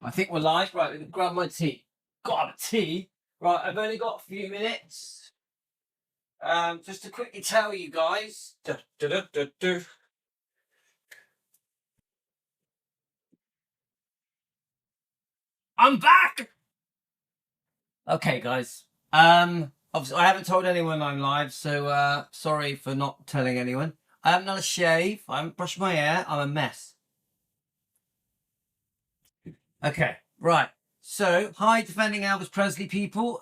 I think we're live. Right, let me grab my tea. Got a tea. Right, I've only got a few minutes. Just to quickly tell you guys. I'm back. Okay, guys. Obviously, I haven't told anyone I'm live, so sorry for not telling anyone. I haven't done a shave. I haven't brushed my hair. I'm a mess. Okay, right. So, hi, defending Elvis Presley people.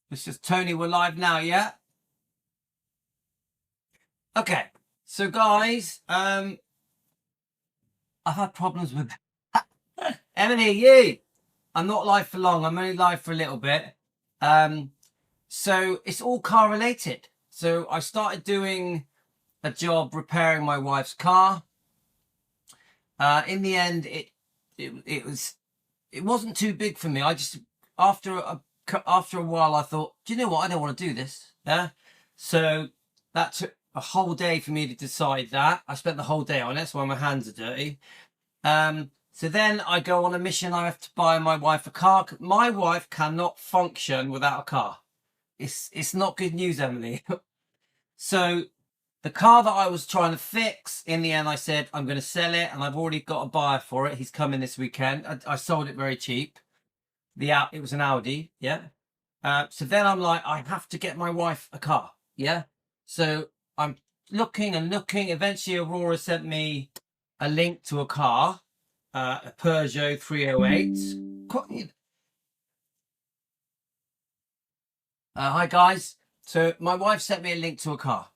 This is Tony. We're live now, yeah? Okay. So, guys, I've had problems with Emily. You. I'm not live for long. I'm only live for a little bit. So it's all car related. So I started doing a job repairing my wife's car. In the end, it wasn't too big for me. I just after a while I thought, do you know what? I don't want to do this. Yeah. So that took a whole day for me to decide that. I spent the whole day on it. That's why my hands are dirty. So then I go on a mission. I have to buy my wife a car. My wife cannot function without a car. It's not good news, Emily. So the car that I was trying to fix, in the end, I said, I'm going to sell it, and I've already got a buyer for it. He's coming this weekend. I sold it very cheap. It was an Audi, yeah. So then I'm like, I have to get my wife a car, yeah. So I'm looking and looking. Eventually, Aurora sent me a link to a car, a Peugeot 308. Hi guys. So my wife sent me a link to a car,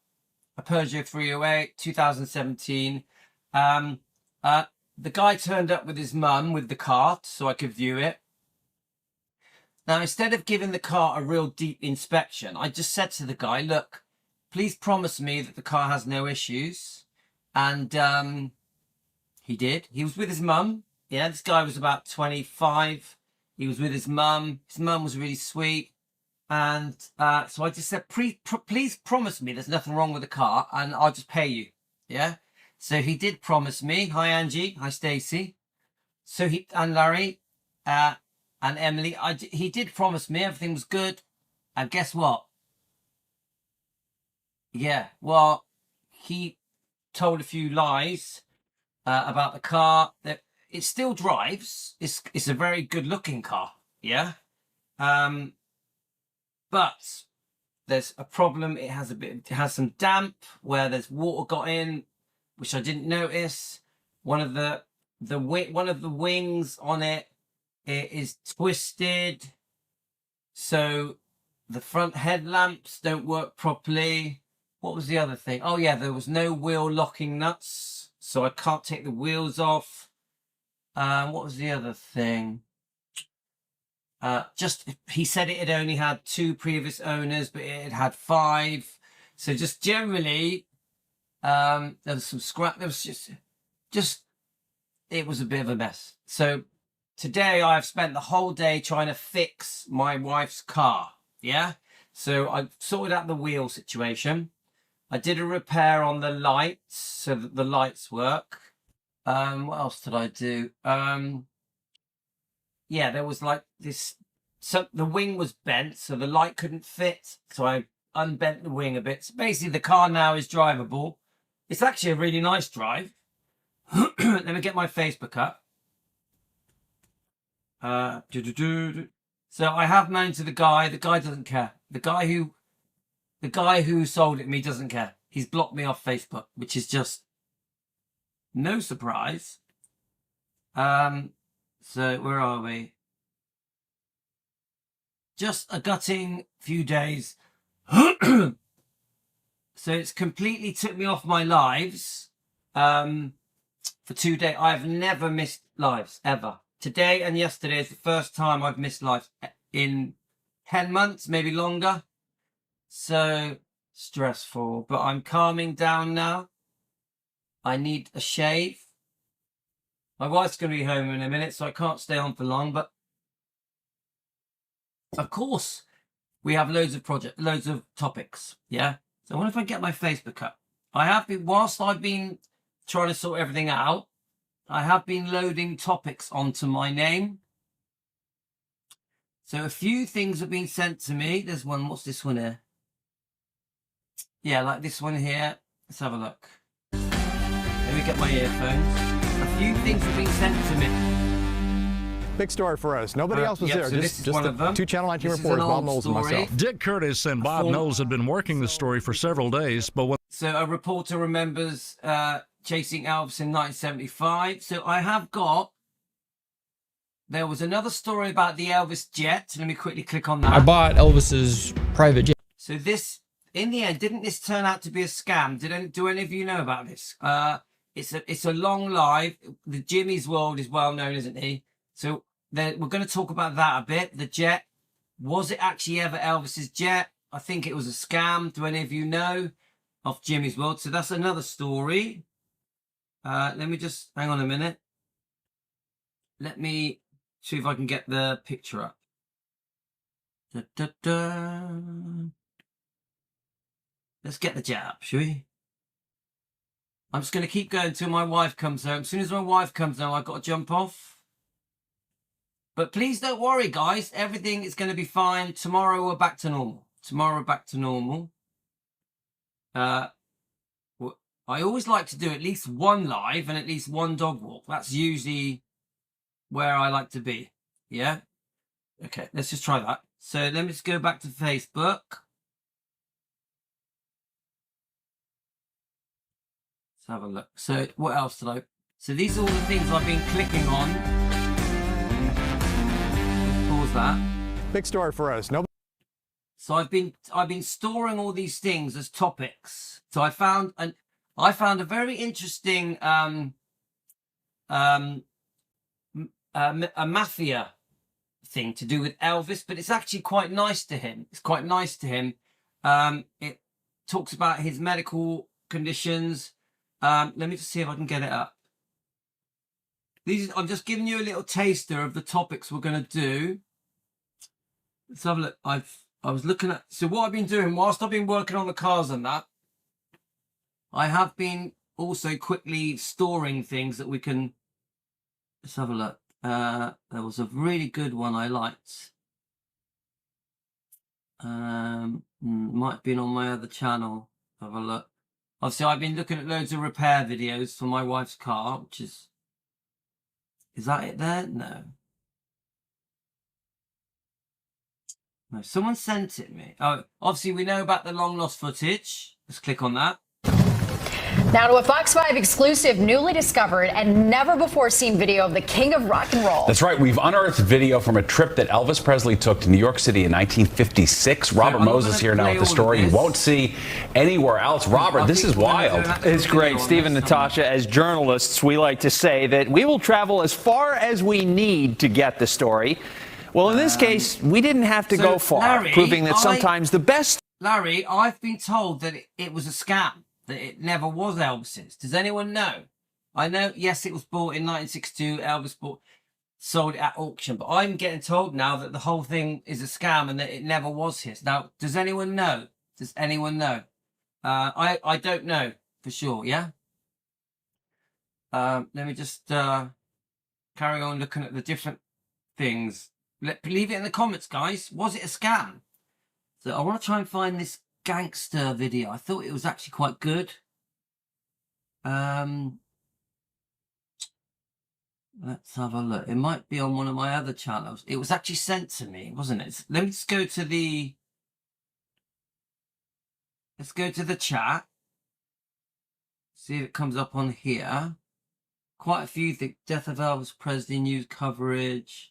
a Peugeot 308, 2017. The guy turned up with his mum with the car so I could view it. Now, instead of giving the car a real deep inspection, I just said to the guy, look, please promise me that the car has no issues. And he did. He was with his mum. Yeah, this guy was about 25. He was with his mum. His mum was really sweet. And so I just said, please promise me there's nothing wrong with the car and I'll just pay you. Yeah. So he did promise me. Hi, Angie. Hi, Stacey. So and Larry and Emily. He did promise me everything was good. And guess what? Yeah. Well, he told a few lies about the car. That it still drives. It's a very good looking car. Yeah. But there's a problem. It has some damp where there's water got in, which I didn't notice. One of the wings on it is twisted, so the front headlamps don't work properly. What was the other thing? Oh yeah, there was no wheel locking nuts, so I can't take the wheels off. What was the other thing? He said it had only had 2 previous owners, but it had 5. So just generally, there was some scrap. There was just it was a bit of a mess. So today I've spent the whole day trying to fix my wife's car. Yeah. So I sorted out the wheel situation. I did a repair on the lights so that the lights work. What else did I do? Yeah, there was like this. So the wing was bent, so the light couldn't fit. So I unbent the wing a bit. So basically, the car now is drivable. It's actually a really nice drive. Let me get my Facebook up. So I have mounted the guy. The guy doesn't care. The guy who sold it to me doesn't care. He's blocked me off Facebook, which is just no surprise. So where are we? Just a gutting few days. So it's completely took me off my lives for 2 days. I've never missed lives ever. Today and yesterday is the first time I've missed lives in 10 months, maybe longer. So stressful, but I'm calming down now. I need a shave. My wife's going to be home in a minute, so I can't stay on for long, but of course we have loads of topics. Yeah. So I wonder if I get my Facebook up. I have been, whilst I've been trying to sort everything out, I have been loading topics onto my name. So a few things have been sent to me. There's one, what's this one here? Yeah, like this one here. Let's have a look. Let me get my earphones. A few things have been sent to me. Big story for us. Nobody else was there. So just the two Channel 19 reporters, Bob Knowles and myself. Dick Curtis and Bob Knowles had been working the story for several days, but when... So a reporter remembers chasing Elvis in 1975. So I have got... There was another story about the Elvis jet. Let me quickly click on that. I bought Elvis's private jet. So this, in the end, didn't this turn out to be a scam? Do any of you know about this? It's a long live. The Jimmy's World is well known, isn't he? So we're going to talk about that a bit. The jet, was it actually ever Elvis's jet? I think it was a scam. Do any of you know of Jimmy's World? So that's another story. Let me just hang on a minute. Let me see if I can get the picture up. Da, da, da. Let's get the jet up, shall we? I'm just going to keep going until my wife comes home. As soon as my wife comes home, I've got to jump off. But please don't worry, guys. Everything is going to be fine. Tomorrow we're back to normal. Tomorrow back to normal. I always like to do at least one live and at least one dog walk. That's usually where I like to be. Yeah? Okay, let's just try that. So let me just go back to Facebook. Let's have a look. So what else did I... So these are all the things I've been clicking on. Let's pause that. Big story for us. Nobody. So I've been storing all these things as topics. So I found a very interesting a mafia thing to do with Elvis, but it's actually quite nice to him. It's quite nice to him. It talks about his medical conditions. Let me just see if I can get it up. I'm just giving you a little taster of the topics we're going to do. Let's have a look. I was looking at... So what I've been doing, whilst I've been working on the cars and that, I have been also quickly storing things that we can... Let's have a look. There was a really good one I liked. Might have been on my other channel. Have a look. Obviously, I've been looking at loads of repair videos for my wife's car, which is... Is that it there? No. No, someone sent it me. Oh, obviously, we know about the long lost footage. Let's click on that. Now to a Fox 5 exclusive, newly discovered and never before seen video of the king of rock and roll. That's right. We've unearthed video from a trip that Elvis Presley took to New York City in 1956. Robert Moses here now with the story you won't see anywhere else. Robert, this is wild. It's great. Steve and Natasha, as journalists, we like to say that we will travel as far as we need to get the story. Well, in this case, we didn't have to go far, Larry, proving that sometimes the best... Larry, I've been told that it was a scam, that it never was Elvis's. Does anyone know? I know, yes, it was bought in 1962. Elvis sold it at auction, but I'm getting told now that the whole thing is a scam and that it never was his. Now, does anyone know? Does anyone know? I don't know for sure, yeah? Let me just carry on looking at the different things. Leave it in the comments, guys. Was it a scam? So I want to try and find this gangster video. I thought it was actually quite good. Let's have a look. It might be on one of my other channels. It was actually sent to me, wasn't it? Let me just go to the... Let's go to the chat. See if it comes up on here. Quite a few things. Death of Elvis Presley, news coverage.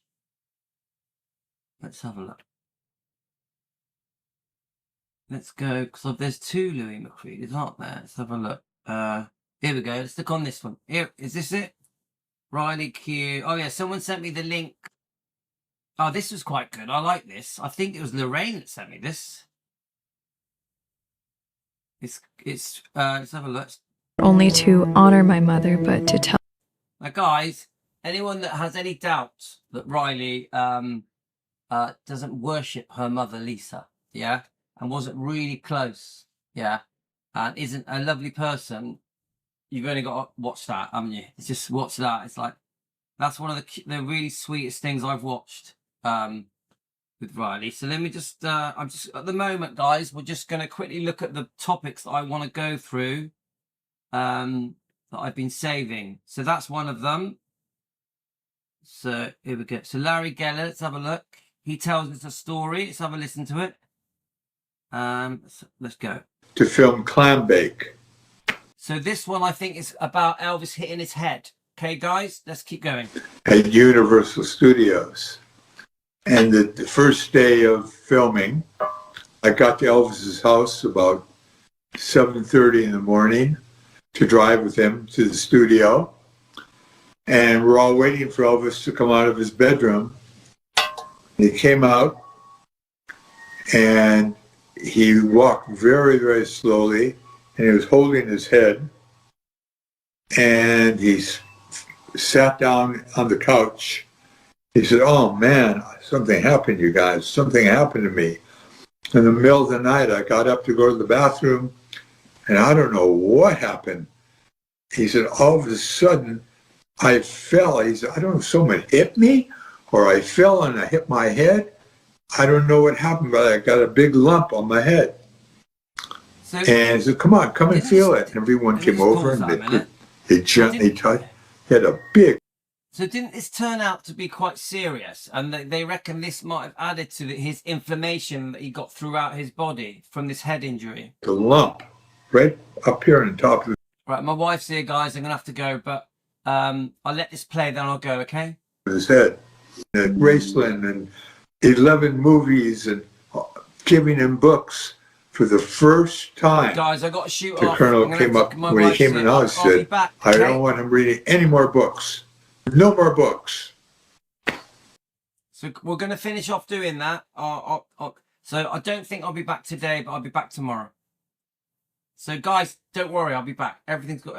Let's have a look. Let's go, because there's two Louis McCreadys, aren't there? Let's have a look. Here we go. Let's look on this one. Here, is this it? Riley Q. Oh, yeah, someone sent me the link. Oh, this was quite good. I like this. I think it was Lorraine that sent me this. Let's have a look. Only to honor my mother, but to tell. Now, guys, anyone that has any doubts that Riley doesn't worship her mother, Lisa, yeah, and wasn't really close, yeah, and isn't a lovely person, you've only got to watch that, haven't you? It's just watch that. It's like, that's one of the really sweetest things I've watched with Riley. So let me just, I'm just, at the moment, guys, we're just going to quickly look at the topics that I want to go through that I've been saving. So that's one of them. So here we go. So Larry Geller, let's have a look. He tells us a story. Let's have a listen to it. Let's go. To film Clam Bake. So this one, I think, is about Elvis hitting his head. Okay, guys, let's keep going. At Universal Studios. And the first day of filming, I got to Elvis's house about 7:30 in the morning to drive with him to the studio. And we're all waiting for Elvis to come out of his bedroom. He came out and he walked very, very slowly, and he was holding his head. And he sat down on the couch. He said, "Oh man, something happened, you guys. Something happened to me." In the middle of the night, I got up to go to the bathroom, and I don't know what happened. He said, all of a sudden, I fell. He said, I don't know if someone hit me, or I fell and I hit my head. I don't know what happened, but I got a big lump on my head. So, and he said, come on, come and feel it. And everyone came over and they gently touched. He had a big. So didn't this turn out to be quite serious? And they reckon this might have added to his inflammation that he got throughout his body from this head injury. The lump right up here on top of. Right, my wife's here, guys. I'm going to have to go, but I'll let this play, then I'll go, okay? His head. And Graceland and 11 movies and giving him books for the first time. Guys, I got to shoot the off. The colonel came up when he came in the house and said, back, okay? I don't want him reading any more books. No more books. So we're going to finish off doing that. So I don't think I'll be back today, but I'll be back tomorrow. So guys, don't worry, I'll be back. Everything's got.